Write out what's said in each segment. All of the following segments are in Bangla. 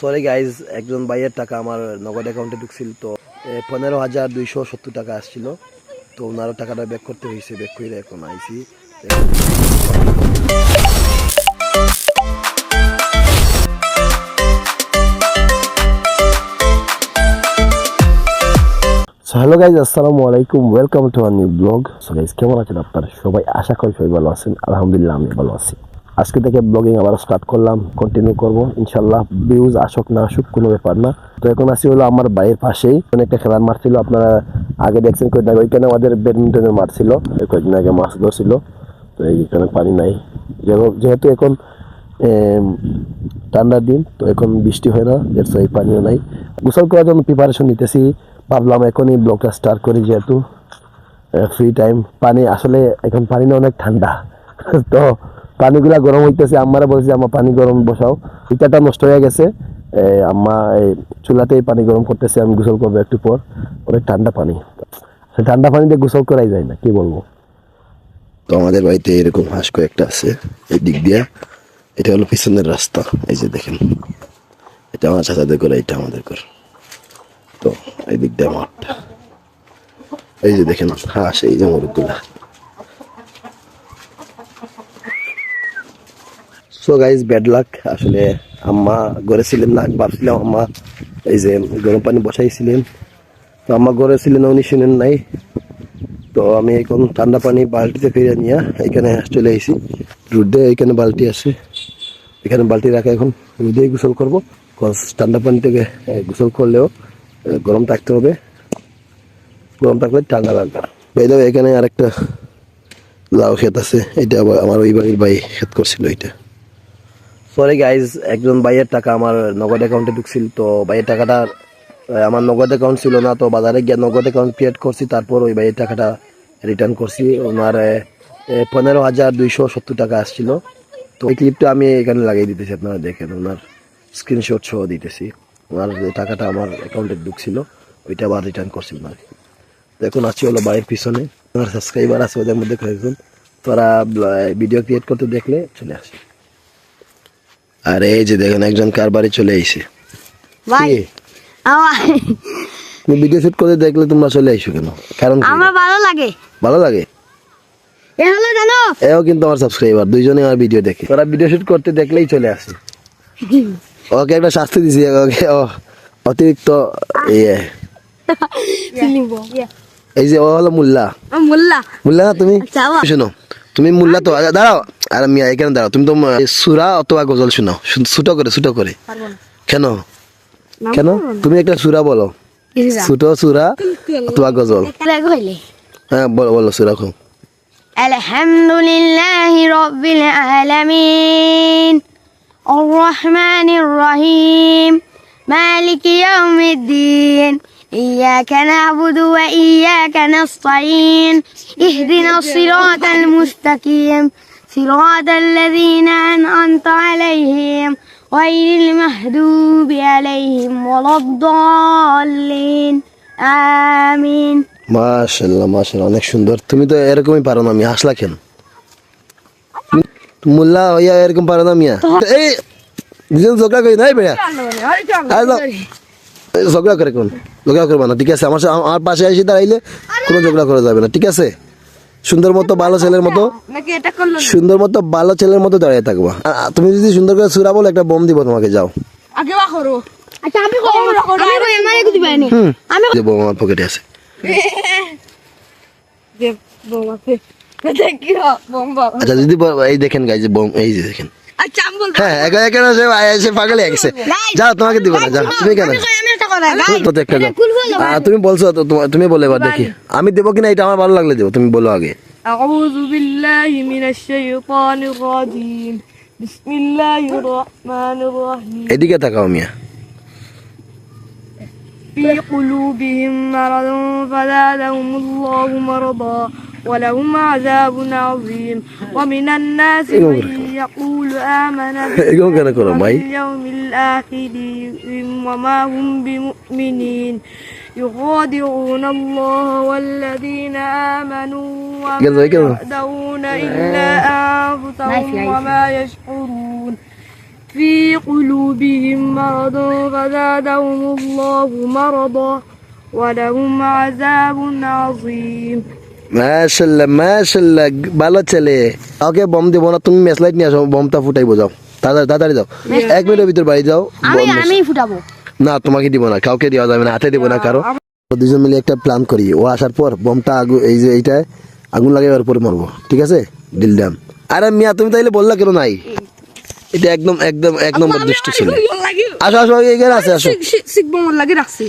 সরি গাইজ, একজন ভাইয়ের টাকা আমার নগদ অ্যাকাউন্টে ঢুকছিল, তো 15,270 টাকা আসছিল। তো ওনারও টাকাটা ব্যাক করতে হয়েছে, ব্যাক করে এখন আইসি। হ্যালো গাইজ, আসসালামু আলাইকুম, welcome to a new blog. So guys, কেমন আছেন আপনারা সবাই? আশা করি সবাই ভালো আছেন। আলহামদুলিল্লাহ আমি ভালো আছি। আজকে থেকে ব্লগিং আবার স্টার্ট করলাম, কন্টিনিউ করব ইনশাল্লাহ। ভিউজ আসুক না আসুক কোনো ব্যাপার না। তো এখন আসি হলো আমার বাড়ির পাশেই একটা খেলার মাঠ ছিল, আপনারা আগে দেখছেন কয়েকদিন আগে। ওইখানে আমাদের ব্যাডমিন্টনের মাঠ ছিল, কয়েকদিন আগে মাছ ধরছিল। তো এইখানে পানি নাই, যেহেতু এখন ঠান্ডার দিন, তো এখন বৃষ্টি হয় না, এই পানিও নাই। গোসল করার জন্য প্রিপারেশন নিতেছি। ভাবলাম এখনই ব্লগটা স্টার্ট করি, যেহেতু ফ্রি টাইম। পানি আসলে এখন পানি না অনেক ঠান্ডা, তো পানিগুলা গরম হইতেছে। আম্মারা বলছে আমার পানি গরম বসাও, হিটারটা নষ্ট হয়ে গেছে। আম্মা চুলাতেই পানি গরম করতেছে, আমি গোসল করবো একটু পর। অনেক ঠান্ডা পানি, ঠান্ডা পানিতে গোসল করাই যায় না, কি বলবো। তো আমাদের বাড়িতে এরকম হাঁস কয়েকটা আছে এই দিক দিয়া। এটা হলো পিছনের রাস্তা, এই যে দেখেন, এটা আমার চাচাদের ঘর, এটা আমাদের ঘর। তো এই দিক দিয়ে মাঠটা, এই যে দেখেন হাঁস, এই যে মুরগগুলা। So guys, bad luck. আসলে আম্মা ঘরে ছিলেন না, ভাবছিলাম আম্মা এই যে গরম পানি বসাইছিলেন, তো আম্মা ঘরে ছিলেন, উনি শুনেন নাই। তো আমি এখন ঠান্ডা পানি বালতিতে ফিরে নিয়ে এখানে চলে এসেছি। রোদে এখানে বালতি আছে, এখানে বালতি রাখা, এখন রোদেই গোসল করবো। ঠান্ডা পানি থেকে গোসল করলেও গরম থাকতে হবে, গরম থাকলে ঠান্ডা লাগবে। বেদাবে এখানে আরেকটা লাউ ক্ষেত আছে, এটা আবার আমার ওই বাড়ির ভাই ক্ষেত করছিল এটা। সরি গাইজ, একজন ভাইয়ের টাকা আমার নগদ অ্যাকাউন্টে ঢুকছিল, তো ভাইয়ের টাকাটা আমার নগদ অ্যাকাউন্ট ছিল না, তো বাজারে গিয়ে নগদ অ্যাকাউন্ট ক্রিয়েট করছি, তারপর ওই ভাইয়ের টাকাটা রিটার্ন করছি। ওনার 15,270 টাকা আসছিল। তো এই ক্লিপটা আমি এখানে লাগিয়ে দিতেছি, আপনারা দেখেন, ওনার স্ক্রিনশট সহ দিতেছি। ওনার যে টাকাটা আমার অ্যাকাউন্টে ঢুকছিল ওইটা আবার রিটার্ন করছি ওনার। তো এখন আছি হলো বাড়ির পিছনে, আমার সাবস্ক্রাইবার আছে ওদের মধ্যে কয়েকজন, তোরা ভিডিও ক্রিয়েট করতে দেখলে চলে আসে। আর এই যে দেখেন একজন কার বাড়ি চলে আইছে। তুমি ভিডিও শুট করে দেখলে তোমরা চলে আইসো কেন? কারণ আমার ভালো লাগে। ভালো লাগে? এও কিন্তু আমার সাবস্ক্রাইবার, দুইজনে আমার ভিডিও দেখে। তোরা ভিডিও শুট করতে দেখলেই চলে আসে। ওকে একটা শাস্তি দিছি, ওকে অতিরিক্ত এই যে ও হলো মুল্লা। মুল্লা না তুমি? শোনো, তুমি মুল্লা তো দাঁড়াও, আর আমি এখানে দাঁড়াও। তুমি তো সুরা অথবা গজল শোনাও, ছোট করে। কেন কেন তুমি একটা সুরা বলো, ছোট সুরা অথবা গজল। হ্যাঁ বলো বলো, সুরা কো। আলহামদুলিল্লাহি রাব্বিল আলামিন আর রহমানির রহিম মালিকি ইয়াউমিদ্দিন ইয়্যাকা না'বুদু ওয়া ইয়্যাকা নাস্তাঈন ইহদিনাস সিরাতাল মুস্তাকিম সিরাতাল লাযীনা আন'আমতা আলাইহিম গায়রিল মাহদুবি আলাইহিম ওয়ালাদ-দাল্লিন আমিন। মাশাআল্লাহ মাশাআল্লাহ, অনেক সুন্দর। তুমি তো এরকমই পারো না, মিয়া হাসলা কেন? মুল্লা হইয়া এরকম পারো না মিয়া? এই দুজন ঝগড়া করি নাই ভাইয়া, ঝগড়া করে কোন ঝগড়া করবা না, ঠিক আছে? আমার পাশে এসে দাঁড়াইলে কোনো ঝগড়া করা যাবে না, ঠিক আছে? সুন্দর মতো ভালো ছেলের মতো দাঁড়িয়ে থাকবা। তুমি যদি সুন্দর করে সুরা বলো, একটা বোম দিব তোমাকে, যাও। বোম আমার পকেটে আছে। আচ্ছা যদি এই দেখেন গাইজ, বোম এই যে দেখেন। হ্যাঁ এসে পাগল হয়ে গেছে, যাও তোমাকে দিব না, যাও। তুমি কেন তুমি বলছো তো, তুমি বলে এবার দেখি আমি দেবো কিনা, এটা আমার ভালো লাগলে দেবো, তুমি বলো আগে। আউযু বিল্লাহি মিনাশ শাইতানির রাজিম বিসমিল্লাহির রহমানির রহিম। এদিকে তাকাও মিয়া। في قلوبهم مرض فزادهم الله مرضا ولهم عذاب عظيم ومن الناس من يقول آمنا باليوم الآخر وما هم بمؤمنين يخادعون الله والذين آمنوا وما يخدعون إلا أنفسهم وما يشعرون في قلوبهم مرض فزادهم الله مرضا ولهم عذاب عظيم মাশাআল্লাহ মাশাআল্লাহ, ভালো ছেলে। ওকে বম দেবো না, তুমি মেসলাইট নিয়ে আসো, বমটা ফুটাইবো, যাও তাড়াতাড়ি যাও, 1 মিনিটের ভিতর বাড়ি যাও। আমি ফুটাবো। না তোমাকে দিব না, কাউকে দেওয়া যাবে না, হাতে দিব না কারো। দুজন মিলে একটা প্ল্যান করি, ও আসার পর বমটা এই যে এইটায় আগুন লাগাবার পরে মারবো, ঠিক আছে? Deal done. আরে মিয়া তুমি তাইলে বললা কেন নাই? এটা একদম একদম এক নম্বর দুষ্ট ছিল। আসো আসো, এখানে আছে, আসো। লাগে রাখছি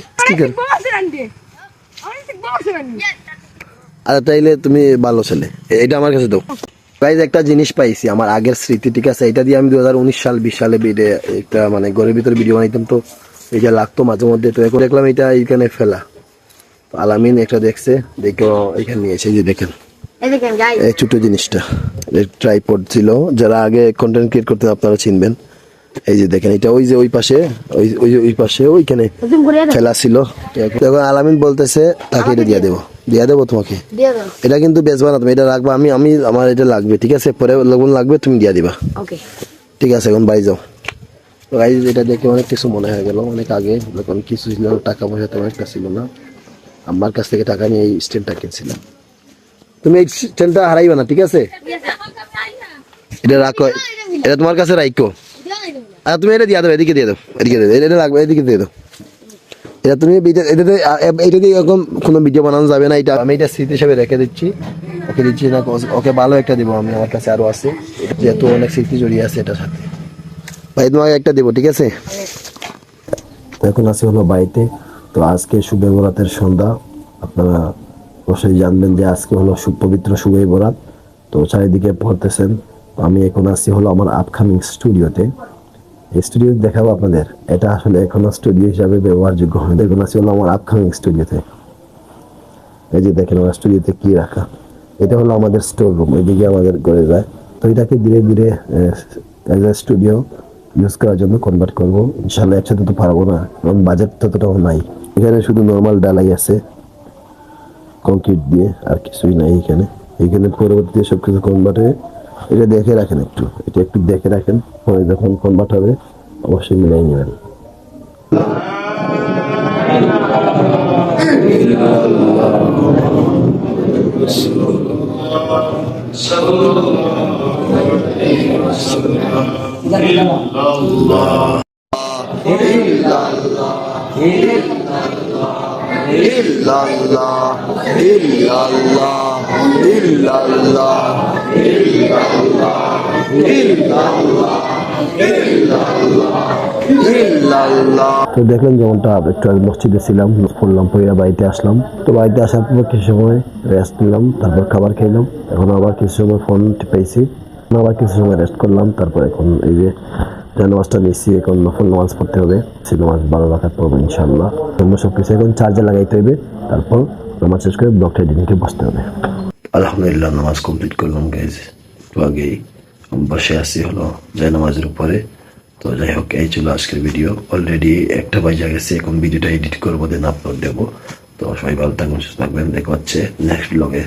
আরে তাইলে তুমি ভালো ছেলে, এটা আমার কাছে দাও। গাইজ একটা জিনিস পাইছি, আমার আগের স্মৃতি, ঠিক আছে? এটা দিয়ে আমি 2019 সাল 20 সালে একটা মানে ঘরের ভিতরে ভিডিও বানাইতাম, তো এটা লাগতো মাঝে মধ্যে। তো এখন দেখলাম এটা এইখানে ফেলা, তো আলামিন একটা দেখছে, দেখো এখানে নিয়েছে, এই যে দেখেন এই ছোট জিনিসটা, ট্রাইপড ছিল। যারা আগে কন্টেন্ট ক্রিয়েট করতেন আপনারা চিনবেন। এই যে দেখেন, এটা ওই যে ওই পাশে ওই পাশে ওইখানে ফেলা ছিল। এখন আলামিন বলতেছে তাকে এটা দিয়ে দেবো তোমাকে। এটা কিন্তু বেচবা না তুমি, এটা রাখবা। আমি আমার এটা লাগবে, ঠিক আছে? পরে যখন লাগবে তুমি দিয়ে দিবা, ঠিক আছে? এখন বাড়ি যাও। তো গাইজ এটা দেখে অনেক কিছু মনে হয়ে গেল, অনেক আগে যখন কিছু ছিল, টাকা পয়সা তেমন একটা ছিল না, আমার কাছ থেকে টাকা নিয়ে এই স্ট্যান্ডটা কিনছিলাম। তুমি এই স্ট্যান্ডটা হারাইবা না, ঠিক আছে? এটা রাখো, এটা তোমার কাছে রাখো। আর তুমি এটা দিয়ে দাও, এদিকে দিয়ে দাও, এটা লাগবে, এদিকে দিয়ে দাও। এটা তুমি এটা দিয়ে এরকম কোনো ভিডিও বানানো যাবে না, এটা আমি এটা স্মৃতি হিসেবে রেখে দিচ্ছি। ওকে দিচ্ছি না, ওকে ভালো একটা দেবো আমি, আমার কাছে আরো আছে, যেহেতু অনেক স্মৃতি জড়িয়ে আছে এটার সাথে। ভাই তোমাকে একটা দেবো, ঠিক আছে? এখন আছে হলো বাড়িতে। তো আজকে শুভ বরাতের সন্ধ্যা, আপনারা অবশ্যই জানবেন যে আজকে হলো পবিত্র শুভ বরাত। তো চারিদিকে পড়তেছেন। আমি এখন আছি হলো আমার আপকামিং স্টুডিওতে। এই স্টুডিও দেখাবো আপনাদের, এটা আসলে এখনো স্টুডিও হিসাবে ব্যবহারযোগ্য হয়। দেখুন আছি হলো আমার আপকামিং স্টুডিওতে। এই যে দেখেন আমার স্টুডিওতে কি রাখা, এটা হলো আমাদের স্টোর রুম, এদিকে আমাদের ঘরে যায়। তো এটাকে ধীরে ধীরে এজ এ স্টুডিও ইউজ করার জন্য কনভার্ট করবো ইনশাল্লাহ। একসাথে তো পারবো না, কারণ বাজেট ততটাও নাই। এখানে শুধু নর্মাল ডালাই আছে কংক্রিট দিয়ে, আর কিছুই নাই এখানে। পরবর্তীতে সবকিছু কনভার্ট হয়ে, এটা দেখে রাখেন একটু, এটা একটু দেখে রাখেন, পরে যখন কনভার্ট হবে অবশ্যই মিলাই নেবেন। তো দেখলেন যেমনটা একটু আগে মসজিদে ছিলাম, পড়লাম, পড়িয়া বাড়িতে আসলাম। তো বাড়িতে আসার পর কিছু সময় রেস্ট নিলাম, তারপর খাবার খেলাম। এখন আবার কিছু সময় ফোন টিপাইছি, আবার কিছু সময় রেস্ট করলাম। তারপর এখন এই যে নামাজটা নিচ্ছি, এখন নফল নামাজ পড়তে হবে। সে নামাজ 12 রাকাত পড়বো ইনশাআল্লাহ। অন্য সব কিছু এখন চার্জে লাগাইতে হবে, তারপর নামাজ শেষ করে ব্লগটা এডিটিংকে বসতে হবে। আলহামদুলিল্লাহ নামাজ কমপ্লিট করলাম গাইজ। তো আগেই বসে আসছি হলো জয় নামাজের উপরে। তো যাই হোক, এই ছিল আজকের ভিডিও। অলরেডি 1টা বাজে গেছে, এখন ভিডিওটা এডিট করবো, দেন আপলোড দেবো। তো সবাই ভালো থাকবেন, সুস্থ থাকবেন, দেখা হচ্ছে নেক্সট ব্লগে।